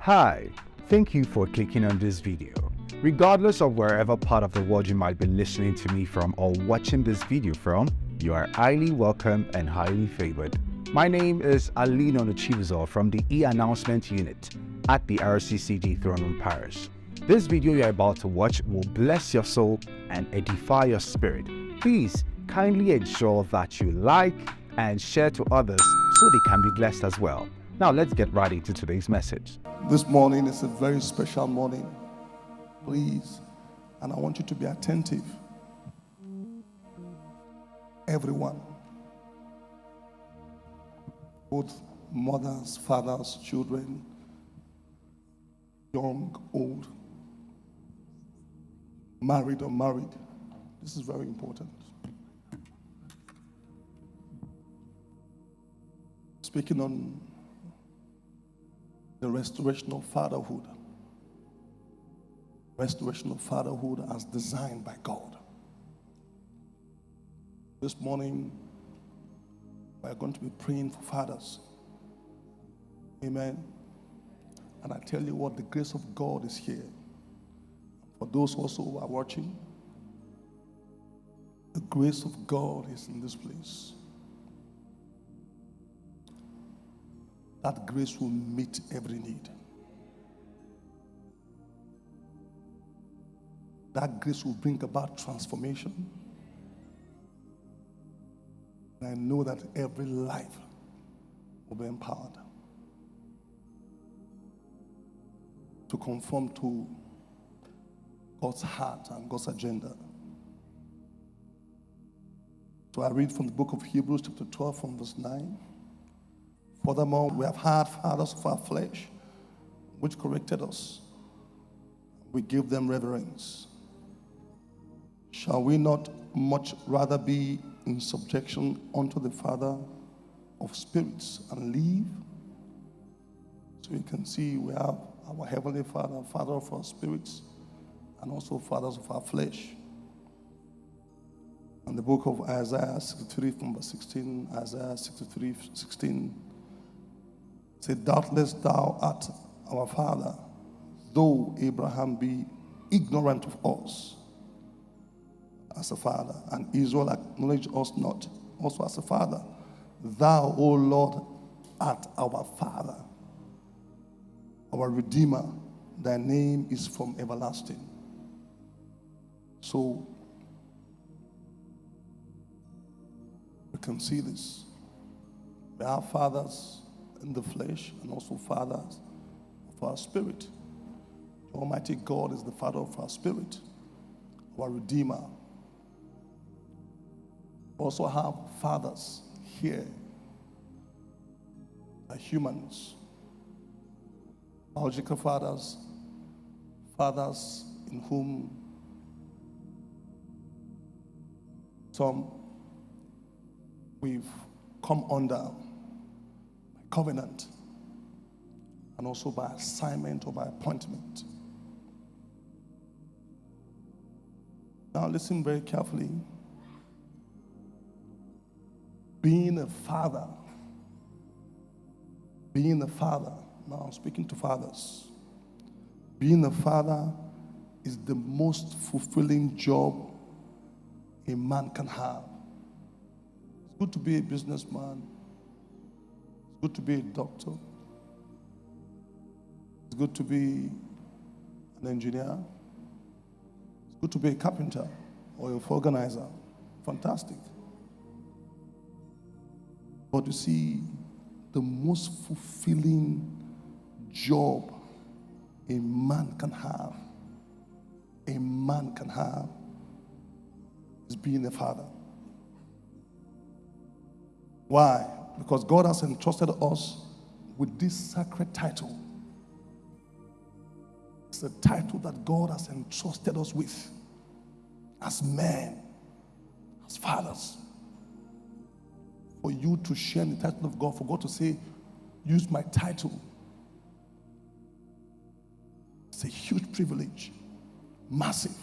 Hi, thank you for clicking on this video. Regardless of wherever part of the world you might be listening to me from or watching this video from, you are highly welcome and highly favored. My name is Alino Chibuzo from the e-announcement unit at the RCCG Throne Room Paris. This video you are about to watch will bless your soul and edify your spirit. Please kindly ensure that you like and share to others so they can be blessed as well. Now let's get right into today's message. This morning is a very special morning. Please, and I want you to be attentive. Everyone, both mothers, fathers, children, young, old, married or married. This is very important. Speaking on the restoration of fatherhood. Restoration of fatherhood as designed by God. This morning, we are going to be praying for fathers. Amen. And I tell you what, the grace of God is here. For those also who are watching, the grace of God is in this place. That grace will meet every need. That grace will bring about transformation. And I know that every life will be empowered to conform to God's heart and God's agenda. So I read from the book of Hebrews chapter 12 from verse 9. Furthermore, we have had fathers of our flesh, which corrected us. We give them reverence. Shall we not much rather be in subjection unto the Father of spirits and live? So you can see we have our Heavenly Father, Father of our spirits, and also fathers of our flesh. And the book of Isaiah 63 from verse 16, Isaiah 63, 16, say, doubtless thou art our father, though Abraham be ignorant of us as a father, and Israel acknowledge us not also as a father. Thou, O Lord, art our Father, our Redeemer. Thy name is from everlasting. So we can see this. We are fathers in the flesh and also fathers of our spirit. The Almighty God is the Father of our spirit, our Redeemer. We also have fathers here, humans, biological fathers, fathers in whom some we've come under covenant, and also by assignment or by appointment. Now listen very carefully. Being a father, now I'm speaking to fathers. Being a father is the most fulfilling job a man can have. It's good to be a businessman. It's good to be a doctor. It's good to be an engineer. It's good to be a carpenter or an organizer. Fantastic. But you see, the most fulfilling job a man can have is being a father. Why? Because God has entrusted us with this sacred title. It's a title that God has entrusted us with as men, as fathers. For you to share in the title of God, for God to say, use my title. It's a huge privilege, massive,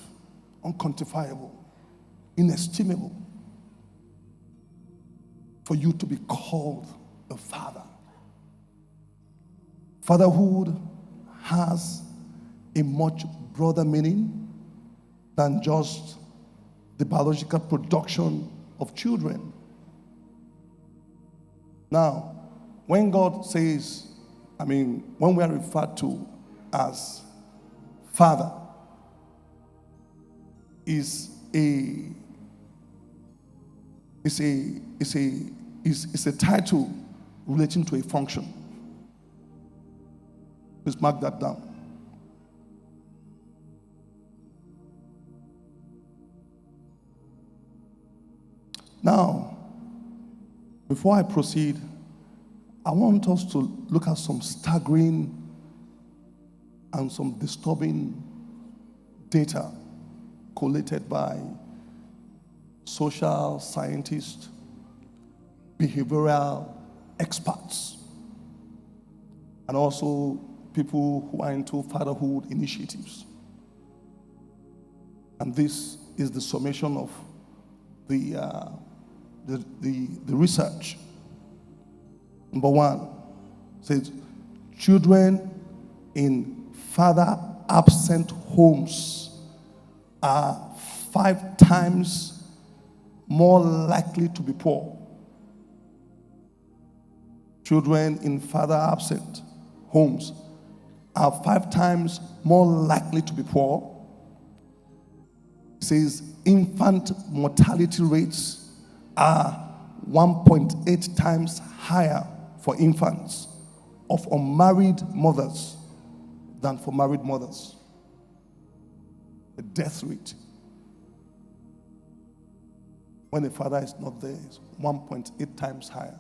unquantifiable, inestimable, for you to be called a father. Fatherhood has a much broader meaning than just the biological production of children. Now, when God says, when we are referred to as Father, is a title relating to a function. Please mark that down. Now, before I proceed, I want us to look at some staggering and some disturbing data collated by social scientists, behavioral experts, and also people who are into fatherhood initiatives. And this is the summation of the research. Number one says children in father-absent homes are 5 times more likely to be poor. Children in father-absent homes are 5 times more likely to be poor. It says infant mortality rates are 1.8 times higher for infants of unmarried mothers than for married mothers. The death rate when a father is not there is 1.8 times higher.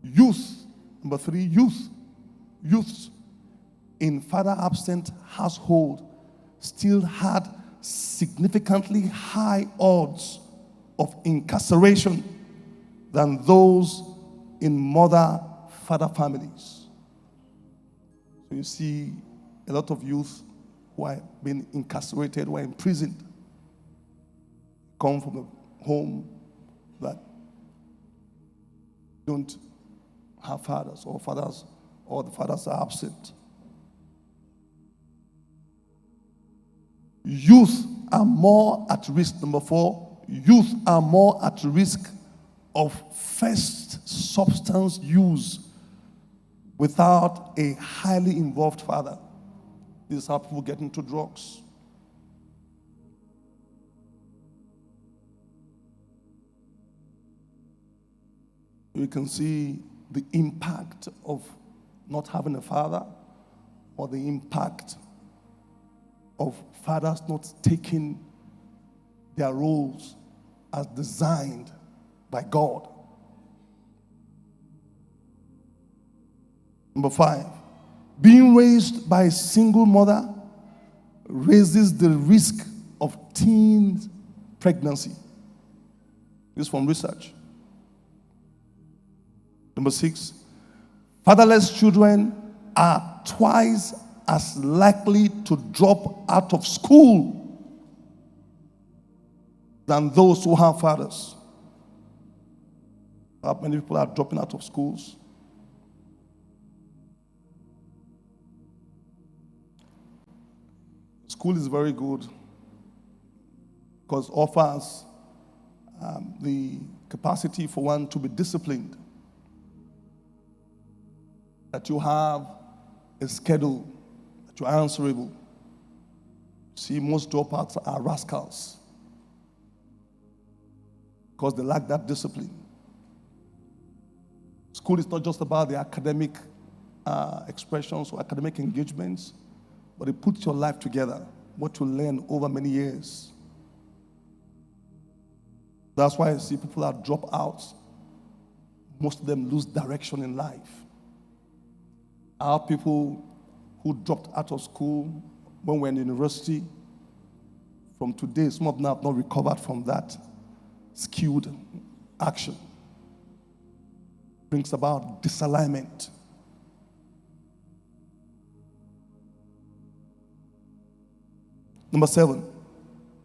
Youth, number 3, youths in father-absent household still had significantly high odds of incarceration than those in mother-father families. So you see a lot of youth who are being incarcerated, who are imprisoned, come from a home that don't have fathers, or the fathers are absent. Youth are more at risk. Number 4, youth are more at risk of first substance use without a highly involved father. This is how people get into drugs. You can see the impact of not having a father, or the impact of fathers not taking their roles as designed by God. Number 5, being raised by a single mother raises the risk of teen pregnancy. This is from research. Number 6, fatherless children are twice as likely to drop out of school than those who have fathers. Many people are dropping out of schools. School is very good because it offers the capacity for one to be disciplined. That you have a schedule, that you are answerable. See, most dropouts are rascals because they lack that discipline. School is not just about the academic expressions or academic engagements, but it puts your life together, what you learn over many years. That's why I see people that drop out. Most of them lose direction in life. Our people who dropped out of school when we were in university, from today, some of them have not recovered from that skewed action. Brings about disalignment. Number 7,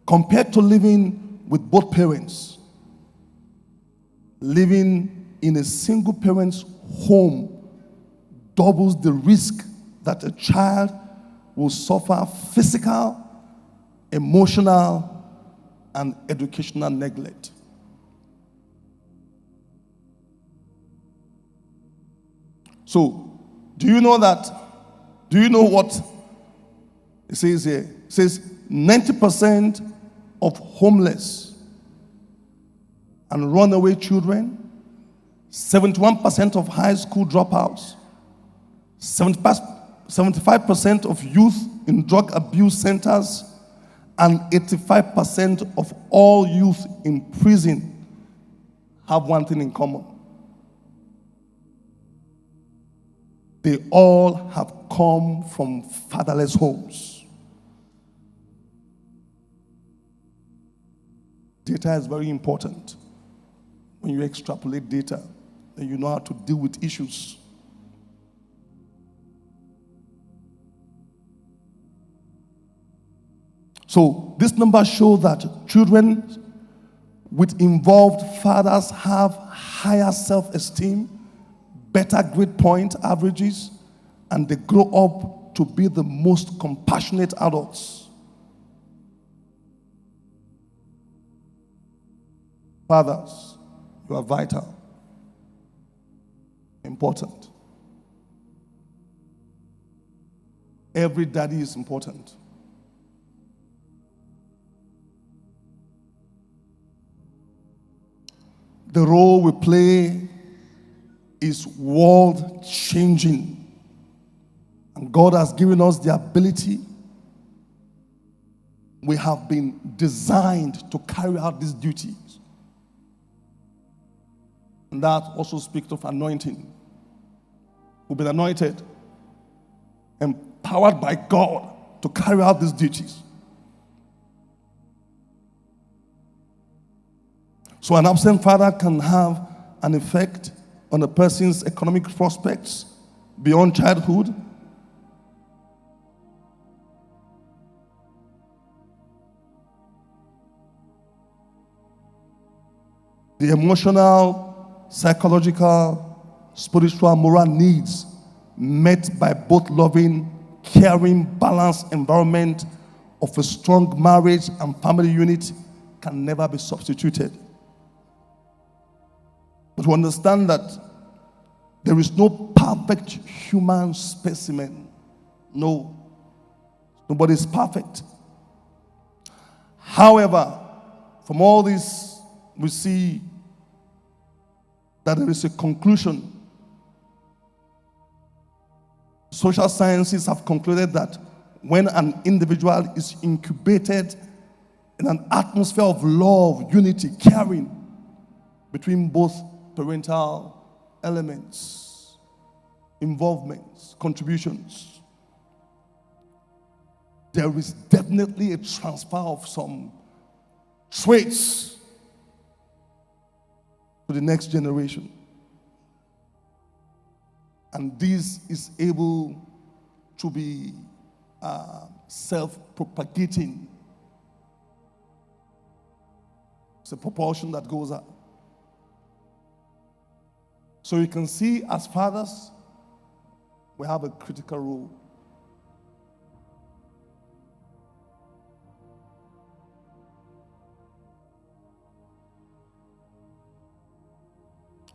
compared to living with both parents, living in a single parent's home doubles the risk that a child will suffer physical, emotional, and educational neglect. So, do you know what it says here? It says 90% of homeless and runaway children, 71% of high school dropouts, 75% of youth in drug abuse centers, and 85% of all youth in prison have one thing in common. They all have come from fatherless homes. Data is very important. When you extrapolate data, then you know how to deal with issues. So this number shows that children with involved fathers have higher self-esteem, better grade point averages, and they grow up to be the most compassionate adults. Fathers, you are vital, important. Every daddy is important. The role we play is world-changing. And God has given us the ability. We have been designed to carry out these duties. And that also speaks of anointing. We've been anointed, empowered by God to carry out these duties. So an absent father can have an effect on a person's economic prospects beyond childhood. The emotional, psychological, spiritual, moral needs met by both loving, caring, balanced environment of a strong marriage and family unit can never be substituted. But to understand that there is no perfect human specimen. No. Nobody is perfect. However, from all this, we see that there is a conclusion. Social sciences have concluded that when an individual is incubated in an atmosphere of love, unity, caring between both parental elements, involvements, contributions, there is definitely a transfer of some traits to the next generation. And this is able to be self-propagating. It's a proportion that goes up. So you can see, as fathers, we have a critical role.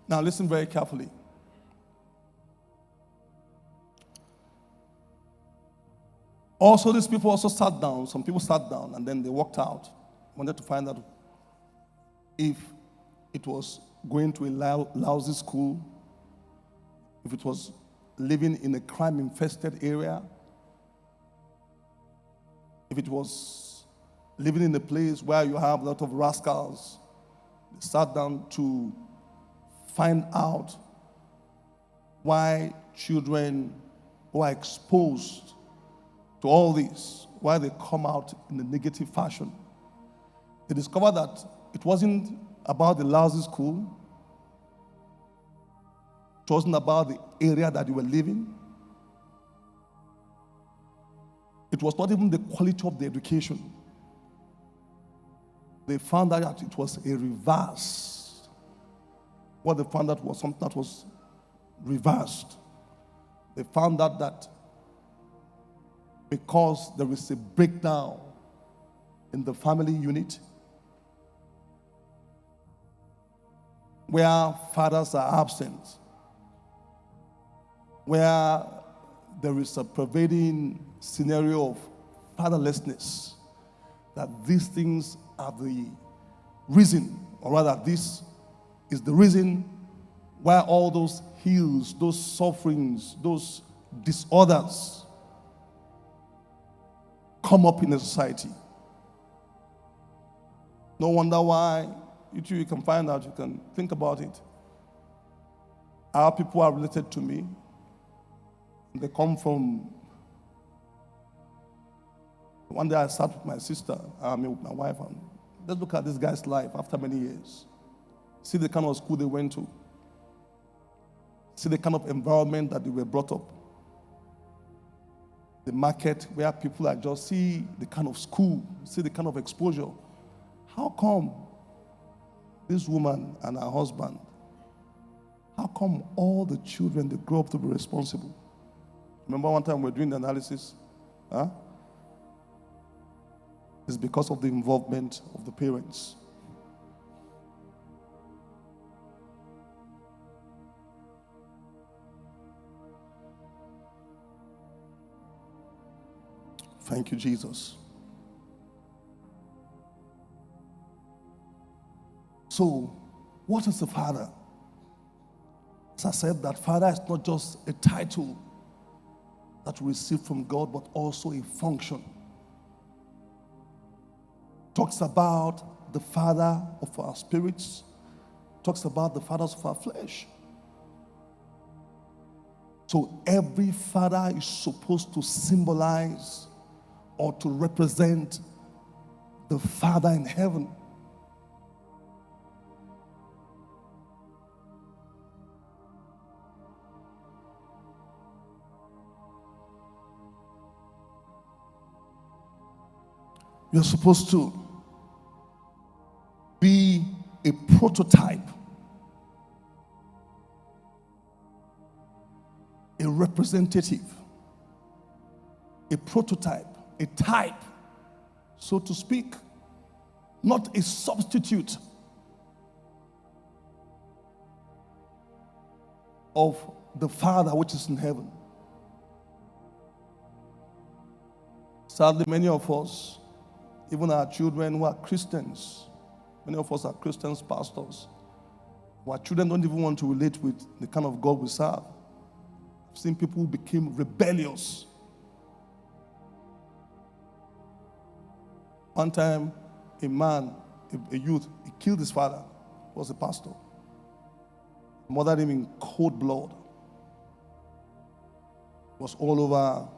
Now listen very carefully. Also, these people also sat down. Some people sat down and then they walked out. Wanted to find out if it was going to a lousy school, if it was living in a crime-infested area, if it was living in a place where you have a lot of rascals. They sat down to find out why children who are exposed to all this, why they come out in a negative fashion. They discovered that it wasn't about the lousy school. It wasn't about the area that you were living. It was not even the quality of the education. They found out that it was a reverse. What they found out was something that was reversed. They found out that because there is a breakdown in the family unit, where fathers are absent, where there is a pervading scenario of fatherlessness, that these things are the reason, or rather this is the reason why all those ills, those sufferings, those disorders come up in a society. No wonder why. You can find out, you can think about it. Our people are related to me. They come from, one day I sat with my sister, with my wife, and let's look at this guy's life after many years. See the kind of school they went to. See the kind of environment that they were brought up. The market where people are just, see the kind of school, see the kind of exposure. How come this woman and her husband, how come all the children, they grow up to be responsible? Remember one time we were doing the analysis? It's because of the involvement of the parents. Thank you, Jesus. So, what is a father? As I said, that father is not just a title that we receive from God, but also a function. Talks about the father of our spirits, talks about the fathers of our flesh. So every father is supposed to symbolize or to represent the Father in heaven. You're supposed to be a prototype, a representative, a prototype, a type, so to speak, not a substitute of the Father which is in heaven. Sadly, many of us, even our children who are Christians, many of us are Christians, pastors, our children don't even want to relate with the kind of God we serve. I've seen people who became rebellious. One time, a man, a youth, he killed his father. He was a pastor. Murdered him in cold blood. It was all over,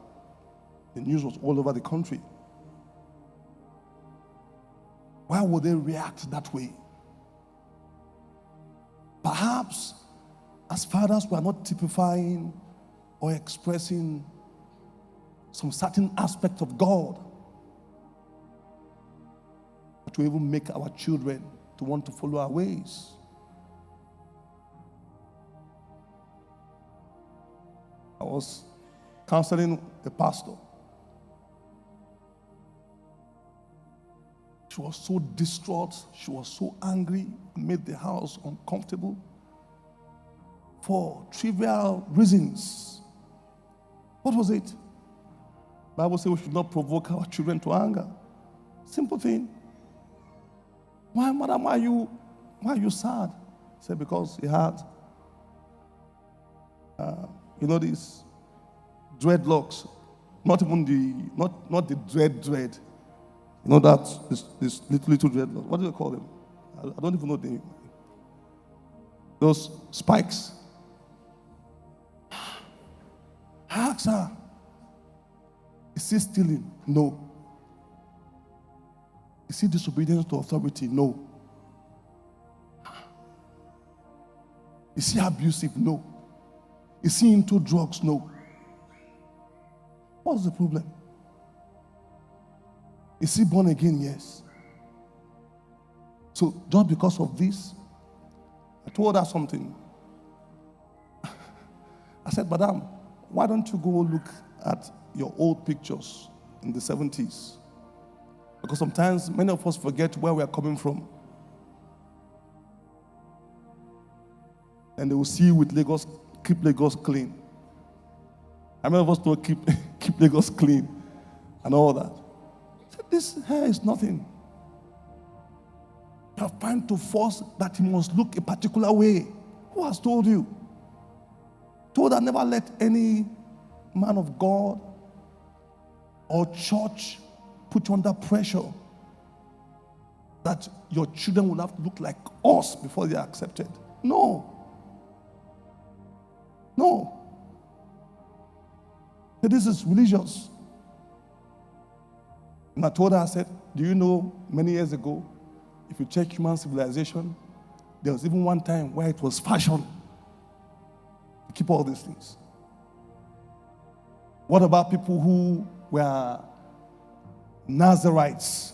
the news was all over the country. Why would they react that way? Perhaps, as fathers, we are not typifying or expressing some certain aspect of God to even make our children to want to follow our ways. I was counseling a pastor. She was so distraught, she was so angry, made the house uncomfortable for trivial reasons. What was it? The Bible says we should not provoke our children to anger. Simple thing. Why, madam, why are you sad? He said, because he had, these dreadlocks. Not even not the dread. You know that, this little dreadlocks. What do they call them? I don't even know the name. Those spikes. I asked her, is he stealing? No. Is he disobedience to authority? No. Is he abusive? No. Is he into drugs? No. What's the problem? Is he born again? Yes. So just because of this, I told her something. I said, madam, why don't you go look at your old pictures in the 70s? Because sometimes many of us forget where we are coming from. And they will see you with Lagos, keep Lagos clean. How many of us don't keep Lagos clean and all that? So this hair is nothing. You are trying to force that he must look a particular way. Who has told you? Told that never let any man of God or church put you under pressure that your children will have to look like us before they are accepted. No. No. This is religious. And I told her, I said, do you know many years ago, if you check human civilization, there was even one time where it was fashion to keep all these things. What about people who were Nazarites?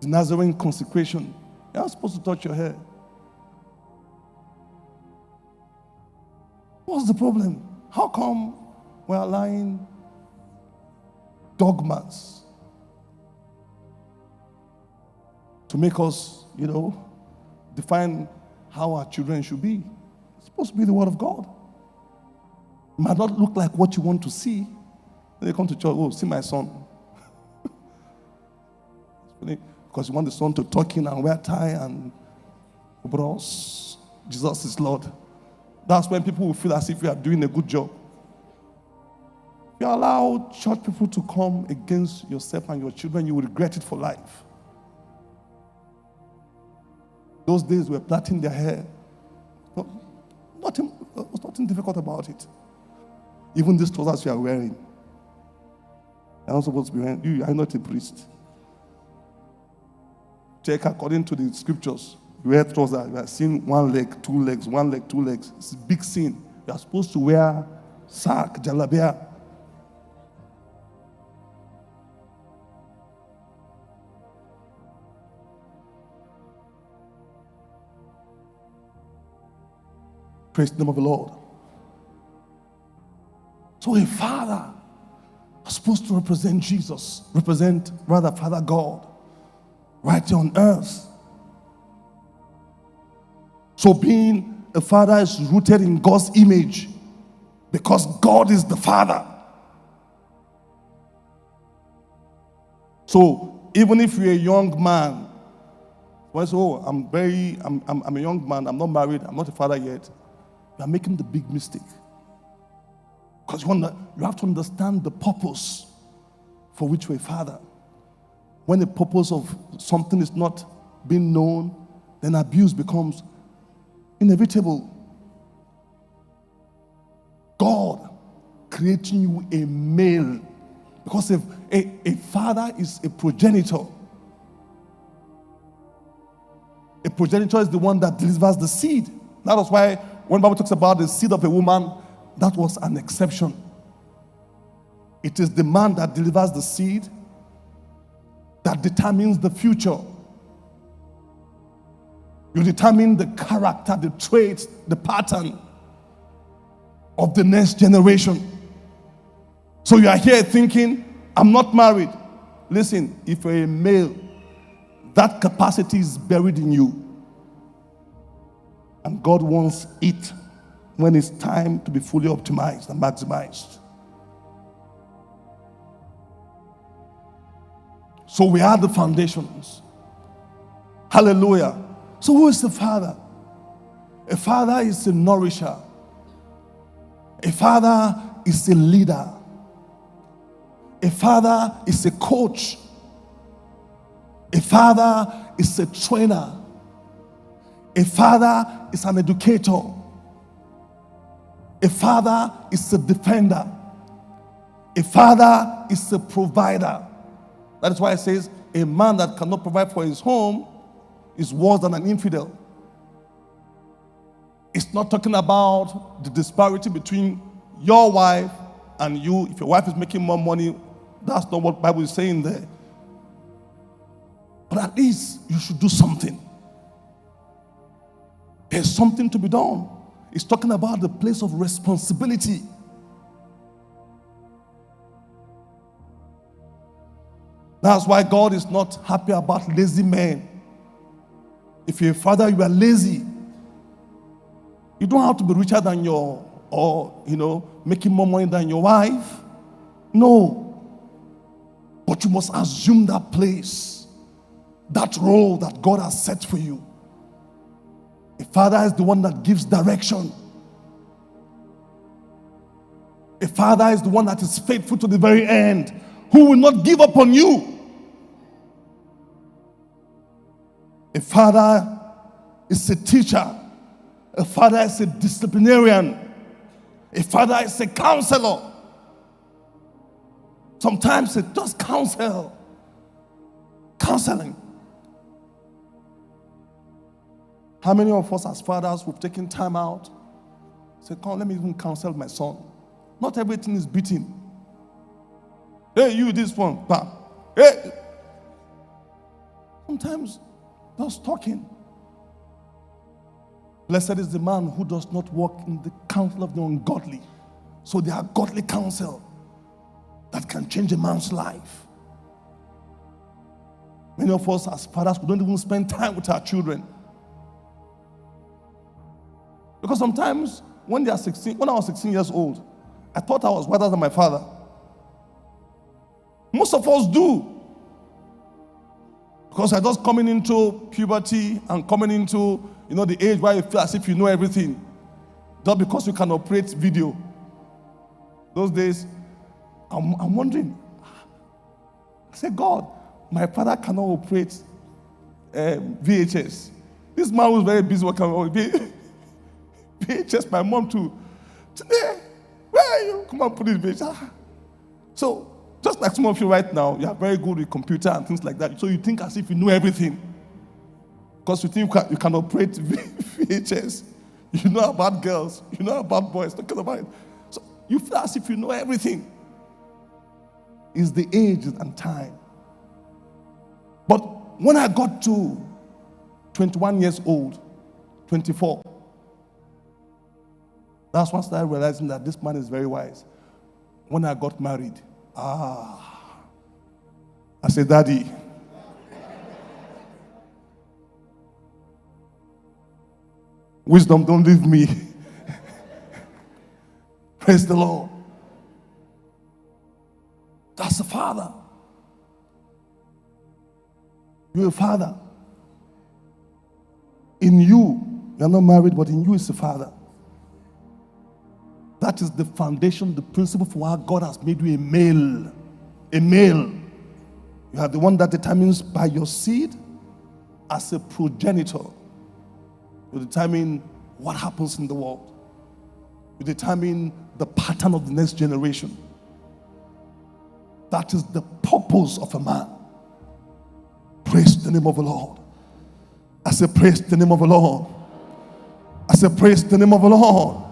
The Nazarene consecration. You're not supposed to touch your hair. What's the problem? How come we're allowing dogmas to make us, define how our children should be? It's supposed to be the Word of God. It might not look like what you want to see. When they come to church, oh, see my son. Because you want the son to talk in and wear tie and bros. Jesus is Lord. That's when people will feel as if you are doing a good job. If you allow church people to come against yourself and your children, you will regret it for life. Those days we were plaiting their hair. There was nothing difficult about it. Even these trousers you are wearing, you're not supposed to be wearing. You are not a priest. Check according to the scriptures. You wear trousers, you are seeing one leg, two legs, one leg, two legs. It's a big sin. You are supposed to wear sak, jalabia. Praise the name of the Lord. So a father is supposed to represent Jesus, Father God, right here on earth. So being a father is rooted in God's image because God is the Father. So even if you're a young man, well, so I'm a young man, I'm not married, I'm not a father yet, you are making the big mistake. Because you have to understand the purpose for which you're a father. When the purpose of something is not being known, then abuse becomes inevitable. God creating you a male, because if a father is a progenitor. A progenitor is the one that delivers the seed. That was why when the Bible talks about the seed of a woman, that was an exception. It is the man that delivers the seed that determines the future. You determine the character, the traits, the pattern of the next generation. So you are here thinking, I'm not married. Listen, if you're a male, that capacity is buried in you. And God wants it when it's time to be fully optimized and maximized. So we are the foundations. Hallelujah. So who is the father? A father is a nourisher. A father is a leader. A father is a coach. A father is a trainer. A father is an educator. A father is a defender. A father is a provider. That is why it says a man that cannot provide for his home is worse than an infidel. It's not talking about the disparity between your wife and you. If your wife is making more money, that's not what the Bible is saying there. But at least you should do something. There's something to be done. It's talking about the place of responsibility. That's why God is not happy about lazy men. If you're a father, you are lazy. You don't have to be richer than making more money than your wife. No. But you must assume that place, that role that God has set for you. A father is the one that gives direction. A father is the one that is faithful to the very end, who will not give up on you. A father is a teacher. A father is a disciplinarian. A father is a counselor. Sometimes it does counseling. How many of us as fathers who've taken time out, say, come, let me even counsel my son. Not everything is beating. Hey, you, this one, bam. Hey. Sometimes just talking. Blessed is the man who does not walk in the counsel of the ungodly. So they are godly counsel that can change a man's life. Many of us as fathers, we don't even spend time with our children. Because sometimes when I was 16 years old, I thought I was wiser than my father. Most of us do. Because I just coming into puberty and coming into the age where you feel as if you know everything. Just because you can operate video. Those days, I'm wondering. I said, God, my father cannot operate VHS. This man was very busy working on VHS. My mom too. Today, where are you? Come on, put this VHS. So, just like some of you right now, you are very good with computer and things like that. So you think as if you know everything. Because you think you can operate VHS. You know about girls. You know about boys. Talking about it. So you feel as if you know everything. It's the age and time. But when I got to 21 years old, 24, that's when I started realizing that this man is very wise. When I got married, I said, Daddy, wisdom, don't leave me. Praise the Lord. That's the father. You're a father. In you're not married, but in you is the father. That is the foundation, the principle for how God has made you a male. A male. You are the one that determines by your seed as a progenitor. You determine what happens in the world. You determine the pattern of the next generation. That is the purpose of a man. Praise the name of the Lord. I say, praise the name of the Lord. I say, praise the name of the Lord.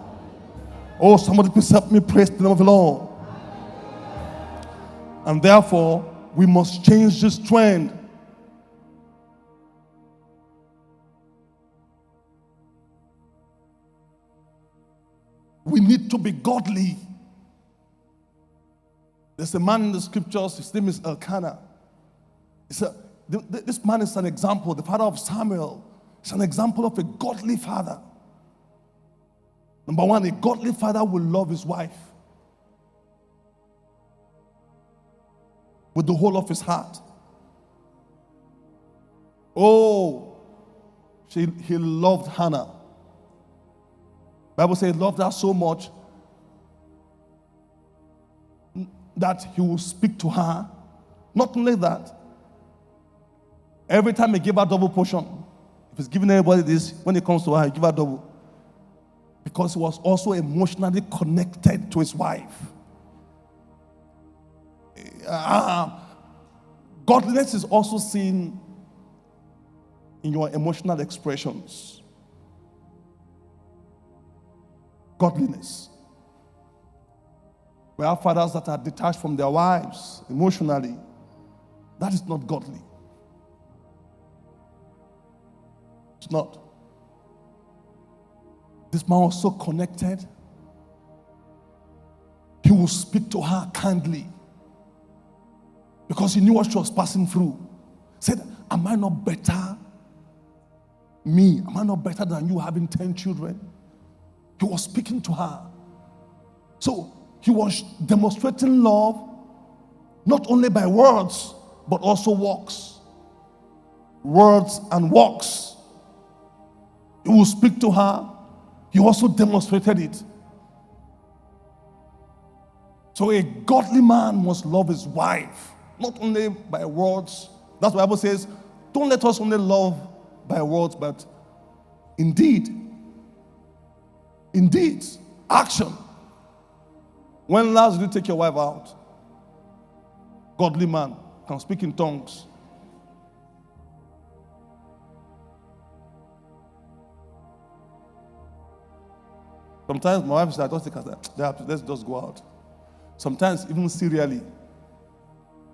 Oh, somebody please help me praise the name of the Lord. And therefore, we must change this trend. We need to be godly. There's a man in the scriptures, his name is Elkanah. This man is an example, the father of Samuel. It's an example of a godly father. Number one, a godly father will love his wife with the whole of his heart. Oh, he loved Hannah. Bible says he loved her so much that he will speak to her. Not only that, every time he gave her double portion. If he's giving everybody this, when it comes to her, he give her double. Because he was also emotionally connected to his wife. Godliness is also seen in your emotional expressions. Godliness. We have fathers that are detached from their wives emotionally. That is not godly. It's not. This man was so connected. He would speak to her kindly because he knew what she was passing through. Said, am I not better? Me, am I not better than you having 10 children? He was speaking to her. So he was demonstrating love not only by words, but also works. Words and works. He will speak to her. He also demonstrated it. So a godly man must love his wife, not only by words. That's what the Bible says, don't let us only love by words, but indeed, action. When last did you take your wife out? Godly man can speak in tongues. Sometimes my wife says, I don't think let's just go out. Sometimes even serially,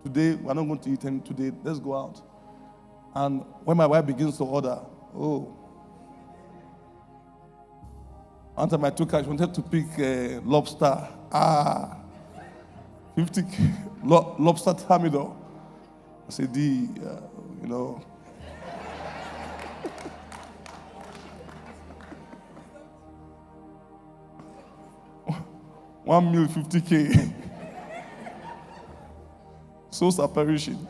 today we're not going to eat any today, let's go out. And when my wife begins to order, one time I took her, she wanted to pick lobster. 50 lobster thermidor. I said, one meal, 50K. Souls are perishing.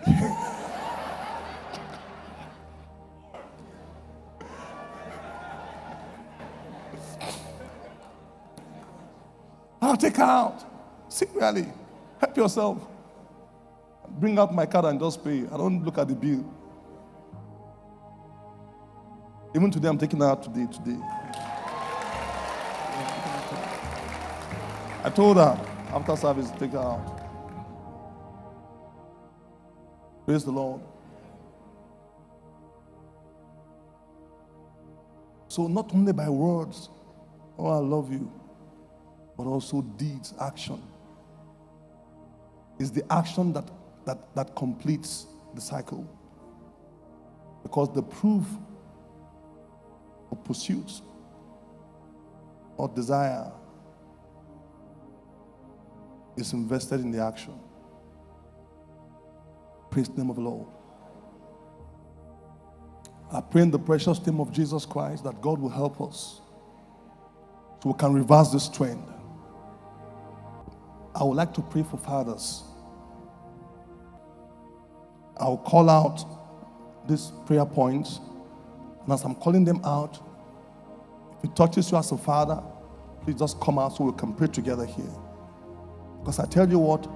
I'll take her out. Serially. Help yourself. Bring out my card and just pay. I don't look at the bill. Even today, I'm taking her out today. I told her after service to take her out. Praise the Lord. So not only by words, oh, I love you, but also deeds, action. It's the action that completes the cycle. Because the proof of pursuit or desire is invested in the action. Praise the name of the Lord. I pray in the precious name of Jesus Christ that God will help us so we can reverse this trend. I would like to pray for fathers. I'll call out these prayer points, and as I'm calling them out, if it touches you as a father, please just come out so we can pray together here. Because I tell you what,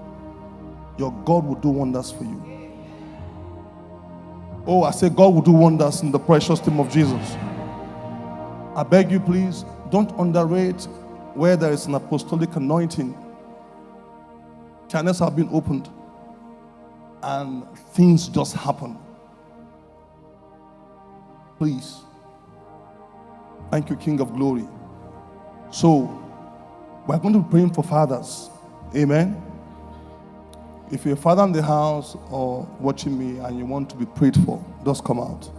your God will do wonders for you. Oh, I say God will do wonders in the precious name of Jesus. I beg you, please, don't underrate where there is an apostolic anointing. Channels have been opened and things just happen. Please. Thank you, King of Glory. So, we're going to be praying for fathers. Amen. If you're a father in the house or watching me and you want to be prayed for, just come out.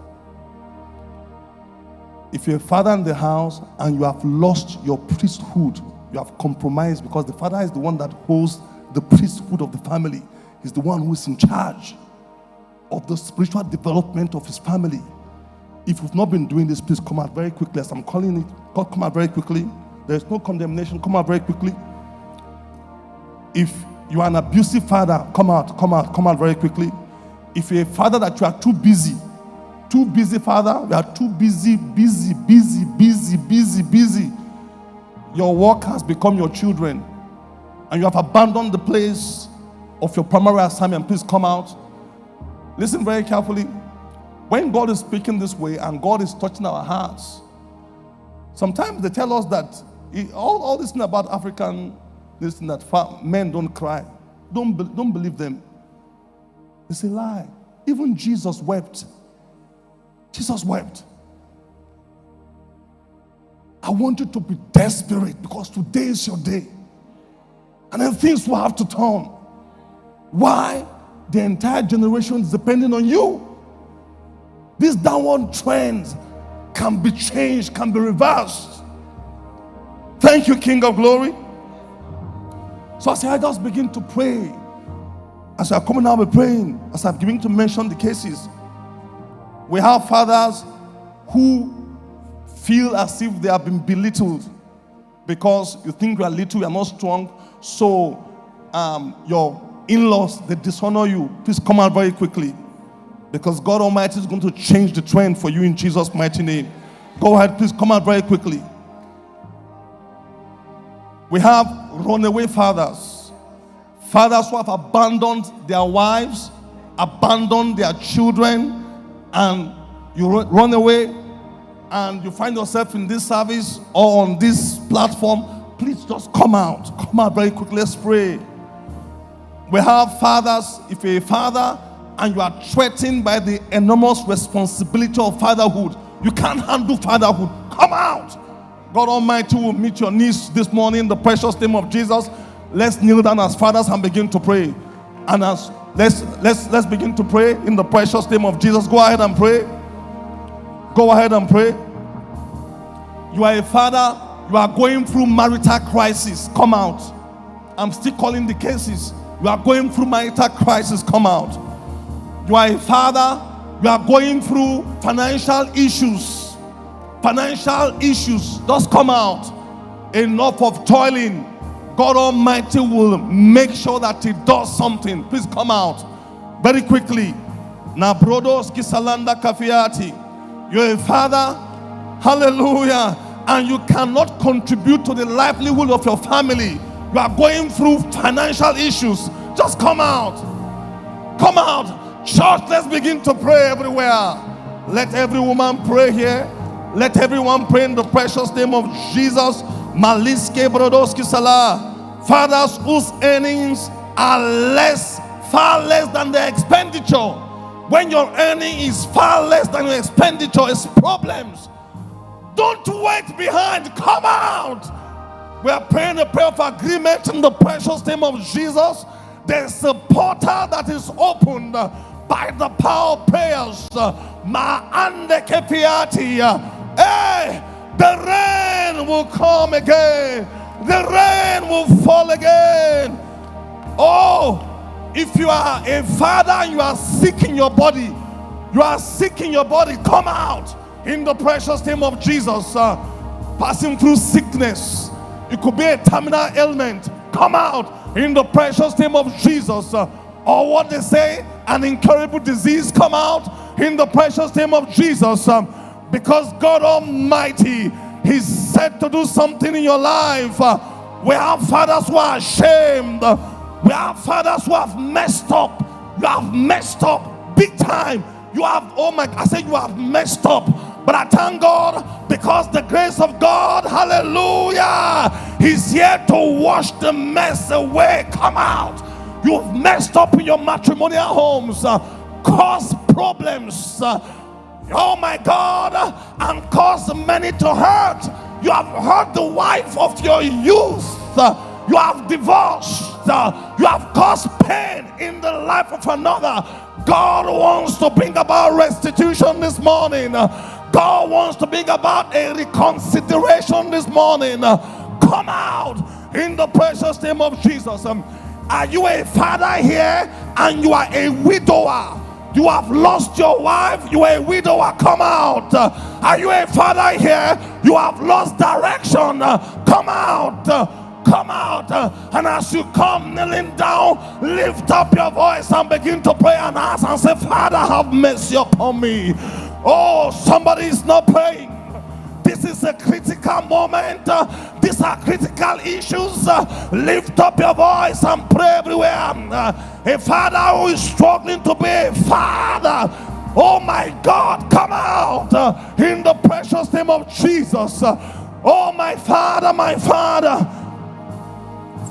If you're a father in the house and you have lost your priesthood, you have compromised, because the father is the one that holds the priesthood of the family. He's the one who is in charge of the spiritual development of his family. If you've not been doing this, please come out very quickly. As I'm calling it, come out very quickly. There is no condemnation. Come out very quickly. If you are an abusive father, come out very quickly. If you're a father that you are too busy father, you are too busy. Your work has become your children, and you have abandoned the place of your primary assignment, please come out. Listen very carefully. When God is speaking this way and God is touching our hearts, sometimes they tell us that all this thing about African, this thing that men don't cry. Don't believe them. It's a lie. Even Jesus wept. Jesus wept. I want you to be desperate because today is your day. And then things will have to turn. Why? The entire generation is depending on you. These downward trends can be changed, can be reversed. Thank you, King of Glory. So as I just begin to pray, as I'm coming out, we're praying, as I'm beginning to mention the cases, we have fathers who feel as if they have been belittled because you think you are little, you are not strong, so your in-laws, they dishonor you. Please come out very quickly, because God Almighty is going to change the trend for you in Jesus' mighty name. Go ahead, please come out very quickly. We have runaway fathers. Fathers who have abandoned their wives, abandoned their children, and you run away and you find yourself in this service or on this platform. Please just come out. Come out very quickly. Let's pray. We have fathers. If you're a father and you are threatened by the enormous responsibility of fatherhood, you can't handle fatherhood, come out. God Almighty will meet your needs this morning in the precious name of Jesus. Let's kneel down as fathers and begin to pray. And as let's begin to pray in the precious name of Jesus. Go ahead and pray. Go ahead and pray. You are a father, you are going through marital crisis, come out. I'm still calling the cases. You are going through marital crisis, come out. You are a father, you are going through financial issues. Financial issues, just come out. Enough of toiling. God Almighty will make sure that He does something. Please come out very quickly. Now, brodos kisalanda kafiati. You're a father, hallelujah, and you cannot contribute to the livelihood of your family. You are going through financial issues. Just come out. Come out. Church, let's begin to pray everywhere. Let every woman pray here. Let everyone pray in the precious name of Jesus. Maliske brodoski salah. Fathers whose earnings are far less than their expenditure. When your earning is far less than your expenditure, it's problems. Don't wait behind. Come out. We are praying a prayer of agreement in the precious name of Jesus. There's a portal that is opened by the power of prayers. Ma'ande kefiati. Hey, the rain will come again. The rain will fall again. Oh, if you are a father and you are sick in your body, come out in the precious name of Jesus. Passing through sickness, it could be a terminal ailment, come out in the precious name of Jesus. Or what they say, an incurable disease, come out in the precious name of Jesus. Because God Almighty, He's said to do something in your life. We have fathers who are ashamed. We have fathers who have messed up. You have messed up big time. You have, oh my, I said you have messed up. But I thank God because the grace of God, hallelujah, He's here to wash the mess away. Come out. You've messed up in your matrimonial homes, caused problems. Oh my God, and caused many to hurt. You have hurt the wife of your youth. You have divorced. You have caused pain in the life of another. God wants to bring about restitution this morning. God wants to bring about a reconsideration this morning. Come out in the precious name of Jesus. Are you a father here and you are a widower? You have lost your wife, you are a widower, come out. Are you a father here? You have lost direction, come out. Come out. And as you come kneeling down, lift up your voice and begin to pray and ask and say, Father, have mercy upon me. Oh, somebody is not praying. This is a critical moment. These are critical issues. Lift up your voice and pray everywhere. A father who is struggling to be a father, oh my God, come out in the precious name of Jesus. Oh my Father, my Father.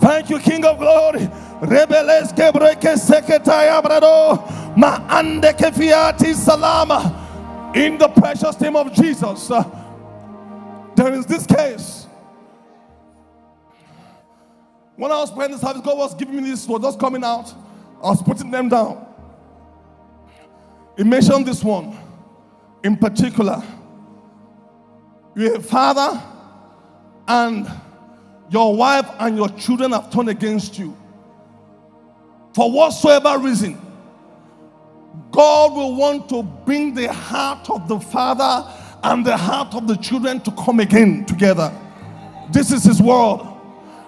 Thank you, King of Glory. Rebeles kebreke seketaya brado ma ande kefiati salama. In the precious name of Jesus. There is this case. When I was praying this service, God was giving me this, was just coming out. I was putting them down. He mentioned this one in particular. You're a father and your wife and your children have turned against you, for whatsoever reason, God will want to bring the heart of the father and the heart of the children to come again together. This is his word.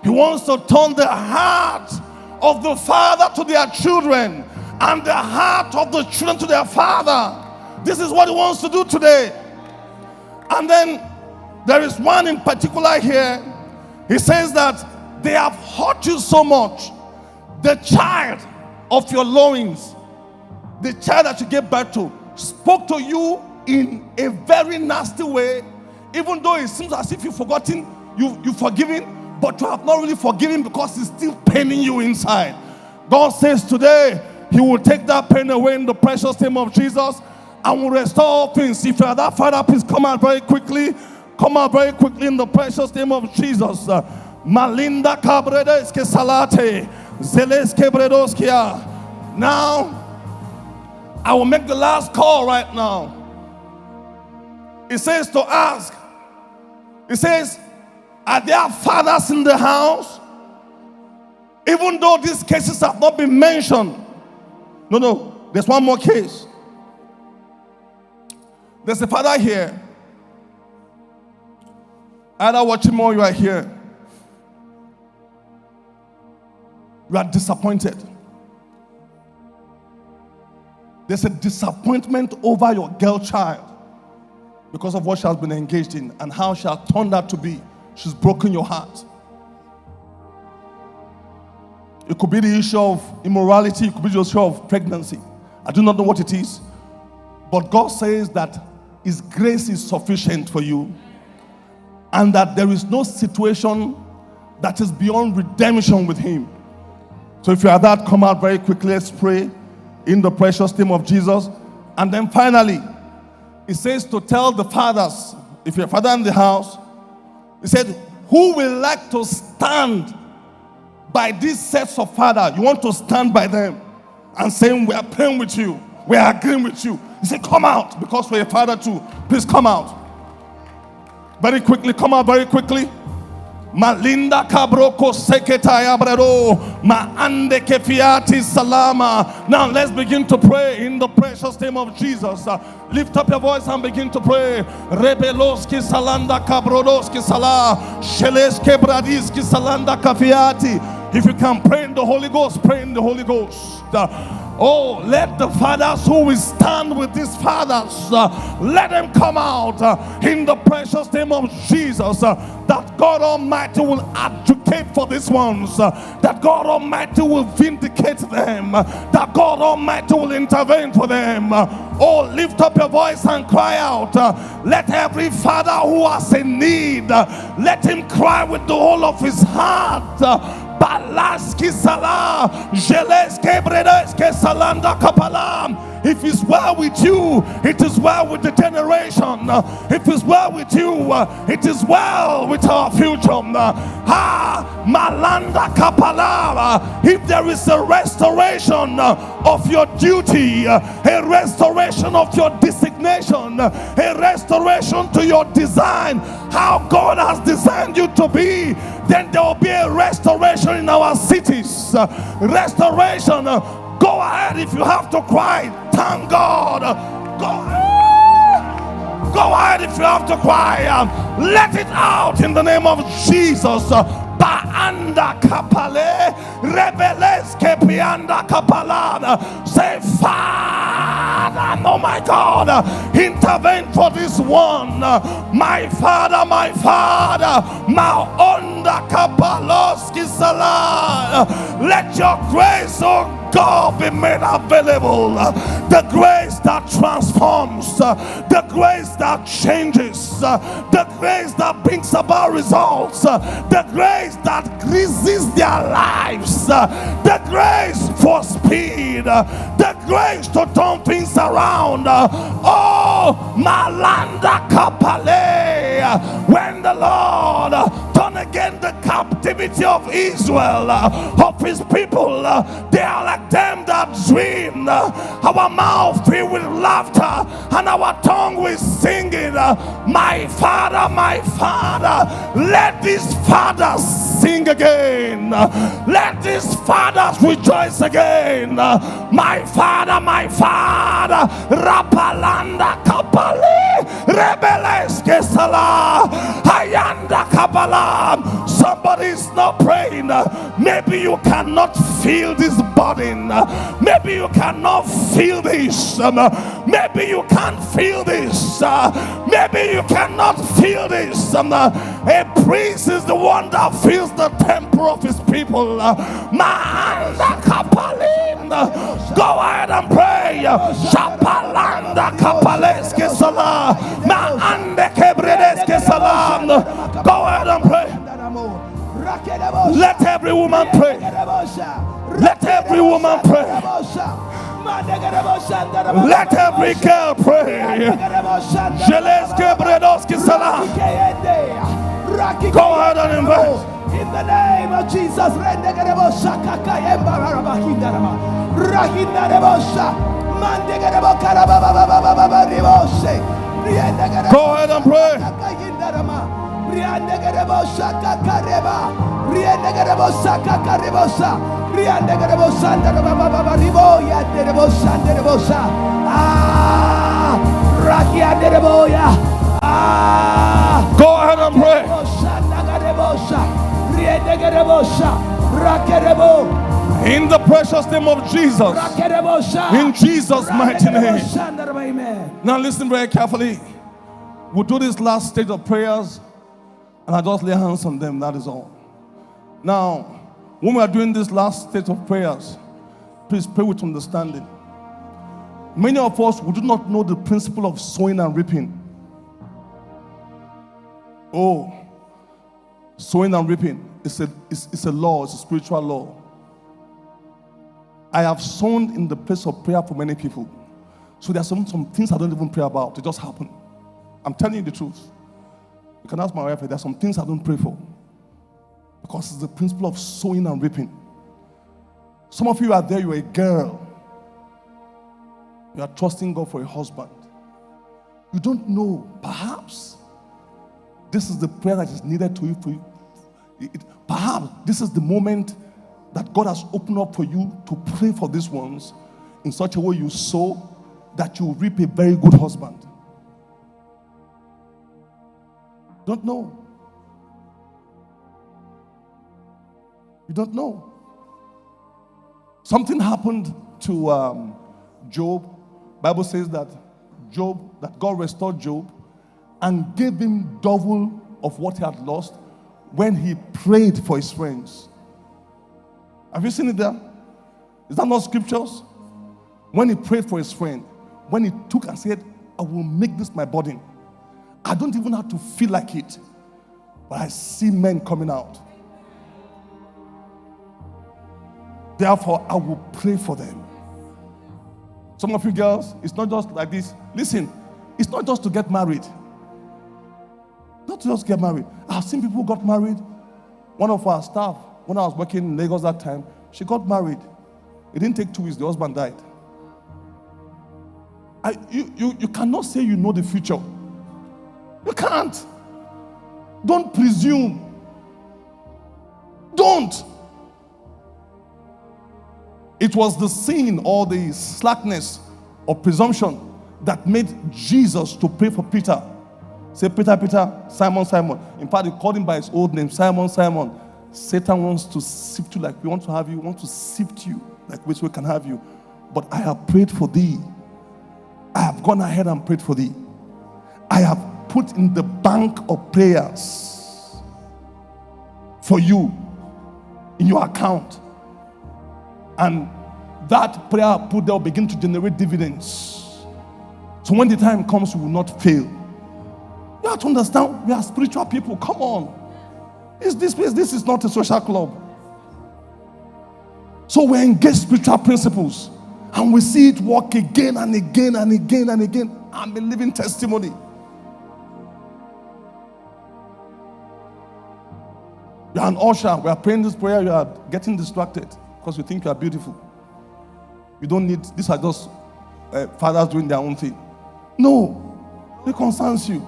He wants to turn the heart of the father to their children and the heart of the children to their father. This is what he wants to do today. And then there is one in particular here. He says that they have hurt you so much. The child of your loins, the child that you gave birth to, spoke to you in a very nasty way, even though it seems as if you've forgotten, you've forgiven, but you have not really forgiven because it's still paining you inside. God says today, he will take that pain away in the precious name of Jesus and will restore all things. If you are that father, please come out very quickly. Come out very quickly in the precious name of Jesus. Malinda Cabredeske Salate, Zeleske Bredoskia. Now, I will make the last call right now. It says to ask, it says, are there fathers in the house? Even though these cases have not been mentioned. No, there's one more case. There's a father here. Either watching more, you are here. You are disappointed. There's a disappointment over your girl child because of what she has been engaged in and how she has turned out to be. She's broken your heart. It could be the issue of immorality. It could be the issue of pregnancy. I do not know what it is. But God says that his grace is sufficient for you and that there is no situation that is beyond redemption with him. So if you are that, come out very quickly. Let's pray in the precious name of Jesus. And then finally, it says to tell the fathers, if you're a father in the house, he said, who will like to stand by these sets of fathers? You want to stand by them and saying, we are praying with you, we are agreeing with you. He said, come out, because we're a father too. Please come out. Very quickly, come out very quickly. Malinda Cabroko Seketaya Brero Ma Ande Kefiati Salama. Now let's begin to pray in the precious name of Jesus. Lift up your voice and begin to pray. Rebeloski Salanda Kabrodoski Sala Sheleske Bradiski Salanda Kafiati. If you can pray in the Holy Ghost, pray in the Holy Ghost. Oh, let the fathers who will stand with these fathers, let them come out in the precious name of Jesus. That God Almighty will advocate for these ones. That God Almighty will vindicate them. That God Almighty will intervene for them. Oh, lift up your voice and cry out. Let every father who has a need, let him cry with the whole of his heart. Balaski Salah, Jeleske Bredeske Salanda Kapala. If it's well with you, it is well with the generation. If it's well with you, it is well with our future. Malanda Kapala. If there is a restoration of your duty, a restoration of your designation, a restoration to your design, how God has designed you to be, then there will be a restoration in our cities. Restoration. Go ahead if you have to cry. Thank God. Go ahead if you have to cry. Let it out in the name of Jesus. Baanda kapale, rebeles kepianda kapalada. Say, Father, oh my God, intervene for this one. My Father, my onda kapaloski salah. Let your grace, oh God, be made available. The grace that transforms, the grace that changes, the grace that brings about results, the grace that greases their lives, the grace for speed, the grace to turn things around. Oh, Malanda Kapale, when the Lord turn again the captive captivity of Israel, of his people. They are like them that dream. Our mouth filled with laughter and our tongue with singing. My Father, let these fathers sing again. Let these fathers rejoice again. My Father, Rapalanda Kapali, Rebeles Kesala, Ayanda Kabbalah. Somebody is not praying. Maybe you cannot feel this burden. Maybe you cannot feel this. Maybe you can't feel this. Maybe you cannot feel this. A priest is the one that fills the temple of his people. Maanda Kapalin. Go ahead and pray. Shapalanda Kapaleske Salah. Maande Kebredeske Salam. Go ahead and pray. Let every woman pray. Let every woman pray. Let every girl pray. Jeleske Bredoski Salah. Go ahead and invite. In the name of Jesus, go ahead and pray. Go ahead and pray. In the precious name of Jesus. In Jesus' mighty name. Now listen very carefully. We'll do this last stage of prayers, and I just lay hands on them, that is all. Now, when we are doing this last stage of prayers, please pray with understanding. Many of us, we do not know the principle of sowing and reaping. Oh, sowing and reaping is a law, it's a spiritual law. I have sown in the place of prayer for many people. So there are some things I don't even pray about. They just happen. I'm telling you the truth. You can ask my wife, there are some things I don't pray for. Because it's the principle of sowing and reaping. Some of you are there, you're a girl. You are trusting God for a husband. You don't know, perhaps this is the prayer that is needed to you for you. Perhaps this is the moment that God has opened up for you to pray for these ones in such a way you sow that you reap a very good husband. Don't know. You don't know. Something happened to Job. Bible says that God restored Job and gave him double of what he had lost when he prayed for his friends. Have you seen it there? Is that not scriptures? When he prayed for his friend, when he took and said, I will make this my burden. I don't even have to feel like it, but I see men coming out. Therefore, I will pray for them. Some of you girls, it's not just like this. Listen, it's not just to get married. Not to just get married. I've seen people who got married. One of our staff, when I was working in Lagos that time, she got married. It didn't take 2 weeks, the husband died. You cannot say you know the future. You can't. Don't presume. Don't. It was the sin or the slackness or presumption that made Jesus to pray for Peter. Say, Peter, Peter, Simon, Simon. In fact, he called him by his old name, Simon, Simon. Satan wants to sift you like we want to have you, wants to sift you like we can have you. But I have prayed for thee. I have gone ahead and prayed for thee. I have put in the bank of prayers for you in your account. And that prayer put there will begin to generate dividends. So when the time comes, we will not fail. You have to understand, we are spiritual people. Come on. It's this place. This is not a social club. So we engage spiritual principles. And we see it work again and again and again and again. I'm a living testimony. You're an usher. We are praying this prayer. You are getting distracted because you think you are beautiful. You don't need, these are just fathers doing their own thing. No, it concerns you.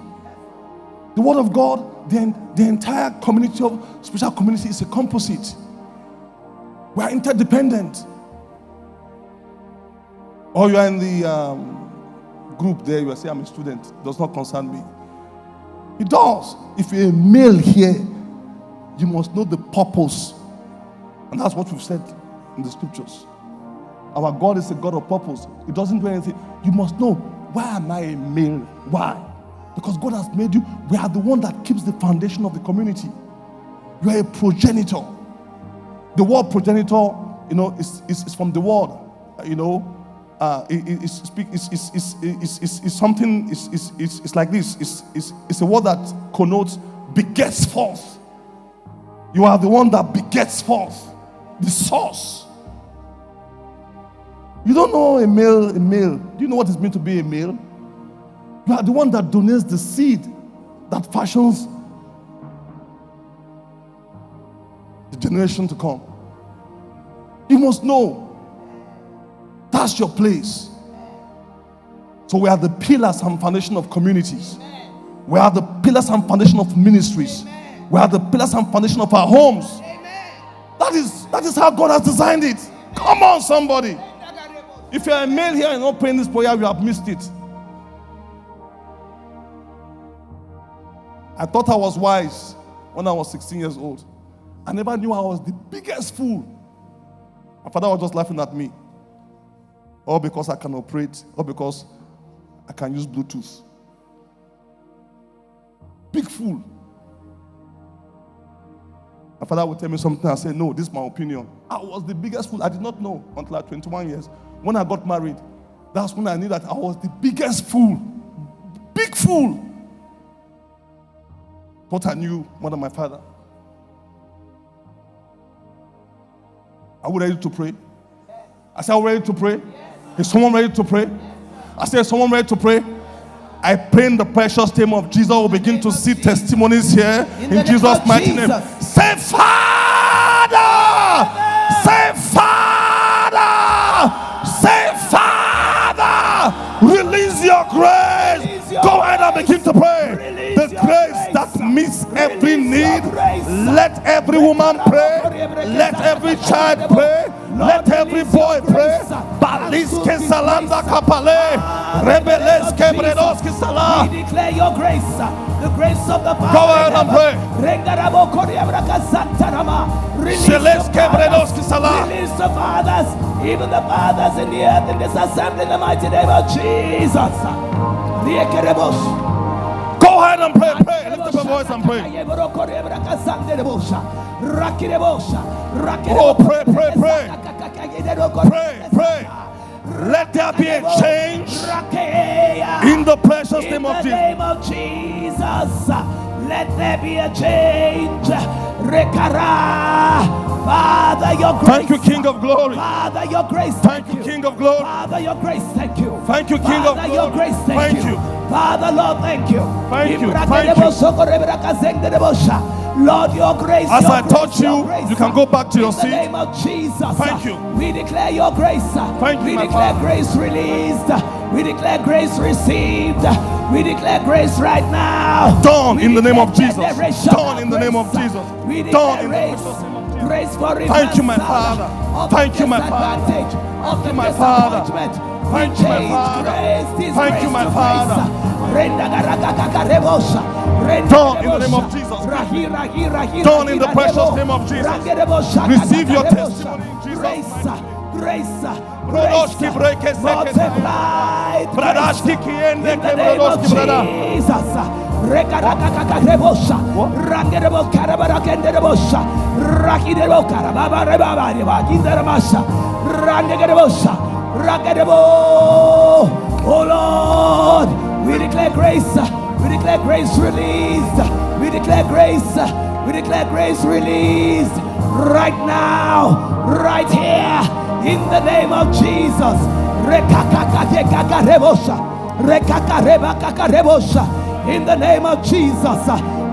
The word of God, the entire community of spiritual community is a composite. We are interdependent. Or you are in the group there, you are saying, I'm a student. It does not concern me. It does. If you're a male here, you must know the purpose. And that's what we've said in the scriptures. Our God is a God of purpose. He doesn't do anything. You must know, why am I a male? Why? Because God has made you. We are the one that keeps the foundation of the community. You are a progenitor. The word progenitor, is from the word, it's something. It's like this. It's a word that connotes begets forth. You are the one that begets forth, the source. You don't know a male. Do you know what it means to be a male? You are the one that donates the seed that fashions the generation to come. You must know that's your place. So we are the pillars and foundation of communities. Amen. We are the pillars and foundation of ministries. Amen. We are the pillars and foundation of our homes. Amen. That is how God has designed it. Amen. Come on, somebody. If you are a male here and not praying this prayer, you have missed it. I thought I was wise when I was 16 years old. I never knew I was the biggest fool. My father was just laughing at me. All because I can operate, or because I can use Bluetooth. Big fool. My father would tell me something, I say, no, this is my opinion. I was the biggest fool. I did not know until I was 21 years. When I got married, that's when I knew that I was the biggest fool. Big fool. But I knew more than my father. Are we ready to pray? I said, are we ready to pray? Is someone ready to pray? I said, is someone ready to pray? I pray in the precious name of Jesus. We'll begin to see testimonies here in Jesus' mighty name. Say, Father! Say, Father! Say, Father! Release your grace. Go ahead and begin to pray. The grace that meets every need. Let every woman pray. Let every child pray. Let every boy pray. Baliske salanda kapale. Rebeleske bredoski salah. We declare your grace, the grace of the Father. Go ahead and pray. Release the fathers, even the fathers in the earth in this assembly in the mighty name of Jesus. Go ahead and pray. Lift up your voice and pray. Oh, pray. Pray. Let there be a change in the precious name of Jesus. Let there be a change. Father, your grace. Thank you, King of Glory. Father, your grace. Thank you, King of Glory. Father, your grace. Thank you. Thank you, King of Glory. Your grace. Thank you. Father, Lord, thank you. Thank you. Lord, your grace. As I taught you, you can go back to your seat. In the name of Jesus. Thank you. We declare your grace. Thank you, we my declare Father. grace released. We declare grace received. We declare grace right now. Done in the name of Jesus. Done in the name of Jesus. Done in the name of Jesus. Grace for thank you, my Father. Thank you, my Father. Thank you, my Father. Thank you, my Father. Thank you, my Father. Done in the name of Jesus. Done in the precious name of Jesus. Receive your testimony in Jesus' name. Grace. Multiplied in the name of Jesus. Oh Lord, we declare grace. We declare grace released. We declare grace. We declare grace released right now, right here, in the name of Jesus. In the name of Jesus.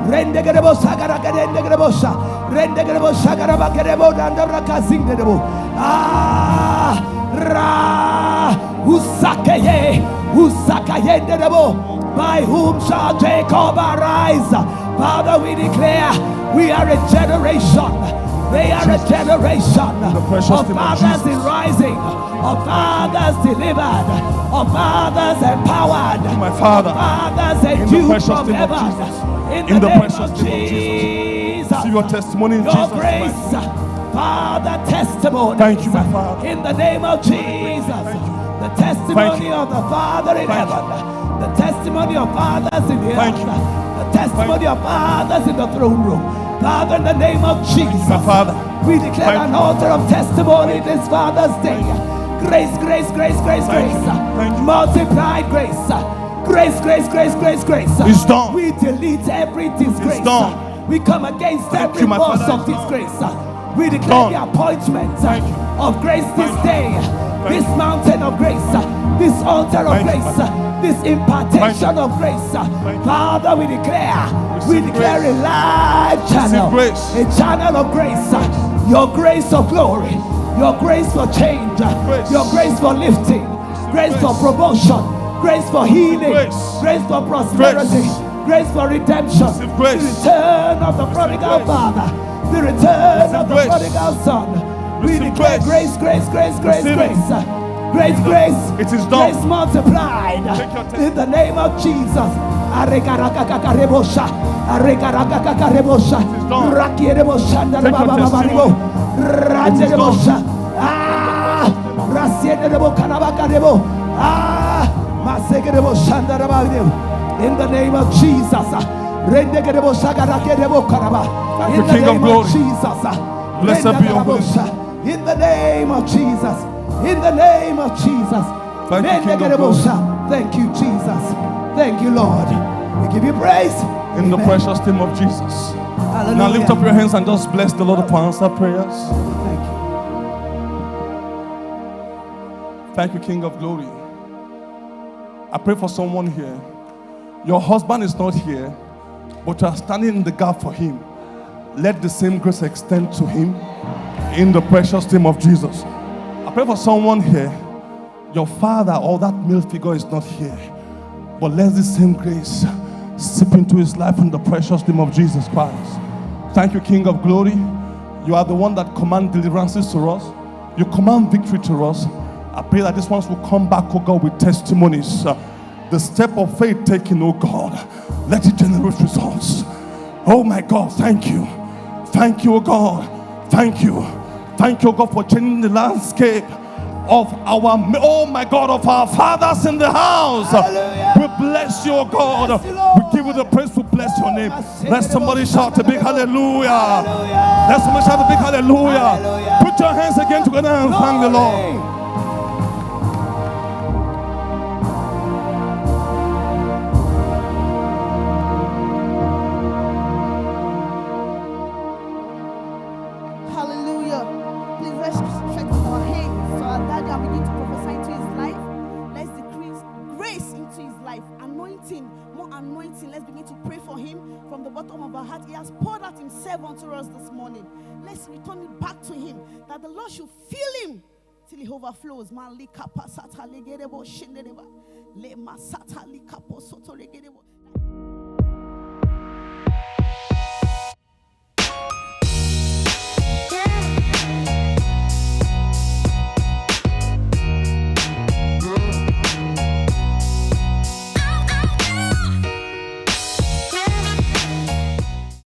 Rendegerebo Sagaragadendegrebosha. Rendegerebo Shagarabagerebo Dandarakazingdebo. Ah Ra Usakeye Usakayendebo. By whom shall Jacob arise? Father, we declare we are a generation. They are a generation of fathers in rising, of fathers delivered, of fathers empowered, My Father, of fathers in the endued precious from name of heaven. Jesus. In In the the name precious of name of Jesus. Jesus. See your testimony in Your Jesus' grace, name. Father, testimony. Thank you, my Father. In the name of Jesus. The testimony of the Father in heaven. The testimony of fathers in the earth. The testimony of fathers in the throne room. Father, in the name of Jesus, my Father. we declare an altar of testimony this Father's Day. Grace, grace, grace, grace, Thank grace. you. Thank you. Multiplied grace. Grace, grace, grace, grace, grace. It's done. We delete every disgrace. It's done. We come against Thank every you, my force Father. of It's done. disgrace. We declare Done. the appointment Thank you. of grace this Thank you. day. Thank This you. mountain of grace. This altar of Thank you, grace. my This impartation you. of grace. you. Father, we declare. We Receive declare grace. a live channel. grace. A channel of grace. Your grace of glory. Your grace for change. Grace. Your grace for lifting. Grace for grace. promotion. Grace for healing. grace. Grace for prosperity. Grace for redemption. Receive grace. The return of the prodigal grace. father. The return of the grace. prodigal son. We Receive declare grace. grace, grace, grace, grace, Receive it. grace. Grace, grace. It is done. Grace multiplied. Take your time. In the name of Jesus. Arekarakakarebosa. Arekarakakarebosa. It is done. Rakierebosha. Take your Ndarabababaribo. testimony. Randerebosha. Ah! Rasienerebo kanabakarebo. Ah! Masekerebosha. Ndarababaribo. In the name of Jesus. Rendekerebosha. Garakerebo karaba. Thank In you, the King of name glory. of Jesus. Blessed be your holy name. In the name of Jesus. In the name of Jesus. Thank you, King of glory. Thank you, Jesus. Thank you, Lord. We give you praise. In the Amen. precious name of Jesus. Hallelujah. Now lift up your hands and just bless the Lord for answer prayers. Thank you. Thank you, King of glory. I pray for someone here. Your husband is not here, but you are standing in the gap for him. Let the same grace extend to him in the precious name of Jesus. I pray for someone here. Your father or that male figure is not here, but let the same grace seep into his life in the precious name of Jesus Christ. Thank you, King of glory. You are the one that command deliverances to us. You command victory to us. I pray that these ones will come back, oh God, with testimonies. The step of faith taken, oh God, let it generate results. Oh my God, thank you. Thank you, oh God. Thank you. Thank you, oh God, for changing the landscape of our, oh my God, of our fathers in the house. Hallelujah. We bless you, oh God. Bless you, Lord. We give you the praise to bless your name. Let somebody shout a big hallelujah. Hallelujah. Let somebody shout a big hallelujah. Hallelujah. Put your hands again together and thank the Lord. Glory. Hallelujah. Please let's stretch our hands so our daddy and begin to prophesy into his life. Let's decrease grace into his life. Anointing, more anointing. Let's begin to pray for him from the bottom of our heart. He has poured out himself unto us this morning. Let's return it back to him, that the Lord should fill him till he overflows. Man, li kapa sata legerebo shendereba. Le masata li kapo soto legerebo.